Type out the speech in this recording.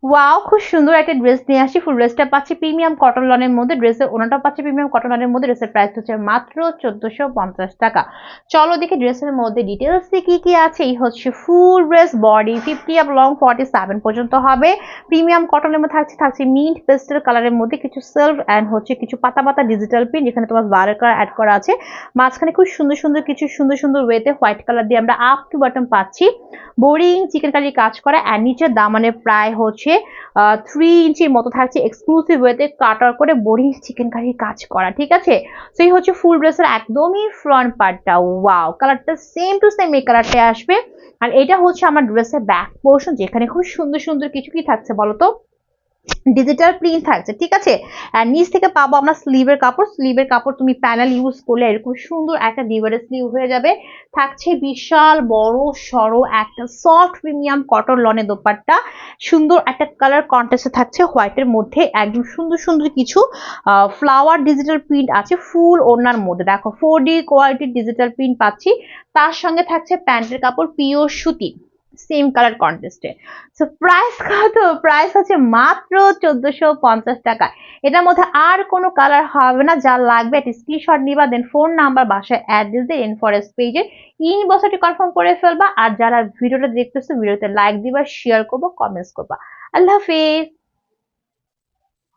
Wow, খুব সুন্দর একটা ড্রেস নিয়ে আসি। ফুল ড্রেসটা পাচ্ছি প্রিমিয়াম কটন লনের মধ্যে, ড্রেসের ওনাটা পাচ্ছি প্রিমিয়াম কটন লনের মধ্যে। ড্রেসের প্রাইস হচ্ছে মাত্র 1450 টাকা। চলো দেখি ড্রেসের মধ্যে ডিটেলসে কি কি আছে। এই হচ্ছে ফুল ড্রেস, বডি 50 আপ লং 47 পর্যন্ত হবে। প্রিমিয়াম কটনের মধ্যে থাকছে মিন্ট পেস্টেল কালারের মধ্যে কিছু সেলফ অ্যান্ড হচ্ছে কিছু পাতা পাতা ডিজিটাল প্রিন্ট, যেখানে তোমার বারের কালার অ্যাড করা আছে। মাঝখানে খুব সুন্দর সুন্দর কিছু সুন্দর সুন্দর ওয়েতে হোয়াইট কালার দিয়ে আমরা আপ টু বটম পাচ্ছি। বোরিং চিকেন কারি কাজ করা, অ্যান্ড নিচের দামানে প্রায় হচ্ছে 3 ইঞ্চির মতো থাকছে এক্সক্লুসিভ ওয়েতে কাটার করে বোরিং চিকেন কারির কাজ করা, ঠিক আছে। তো এই হচ্ছে ফুল ড্রেসের একদমই ফ্রন্ট পার্টটা। ওয়াও, কালারটা সেম টু সেম এই কালারটা আসবে। আর এটা হচ্ছে আমার ড্রেসের ব্যাক পোর্শন, যেখানে খুব সুন্দর সুন্দর কিছু কি থাকছে বলতো, ডিজিটাল প্রিন্ট থাকছে, ঠিক আছে। আর নিচ থেকে পাবো আমরা স্লিভের কাপড়। স্লিভের কাপড় তুমি প্যানেল ইউজ করলে এরকম সুন্দর একটা ডিভাইডার স্লিভ হয়ে যাবে। থাকছে বিশাল বড় সড়ো একটা সফট প্রিমিয়াম কটন লনের দোপাট্টা। সুন্দর একটা কালার কন্ট্রাস্টে থাকছে হোয়াইটের মধ্যে, একদম সুন্দর সুন্দর কিছু ফ্লাওয়ার ডিজিটাল প্রিন্ট আছে ফুল ওড়নার মধ্যে। দেখো 4D কোয়ালিটির ডিজিটাল প্রিন্ট পাচ্ছি। তার সঙ্গে থাকছে প্যান্টের কাপড় পিওর সুতি, সেম কালার কন্টেস্টে। সো প্রাইস কত? প্রাইস হচ্ছে মাত্র 1450 টাকা। এটার মধ্যে আর কোনো কালার হবে না। যা লাগবে একটা স্ক্রিনশট নিবা, দেন ফোন নাম্বার, বাসায় অ্যাড্রেস দিয়ে ইনফরেস্ট পেজে ইনবক্সটি কনফার্ম করে ফেলবা। আর যারা ভিডিওটা দেখতেছো, ভিডিওতে লাইক দিবা, শেয়ার করবো, কমেন্টস করবা। আল্লাহ হাফেজ।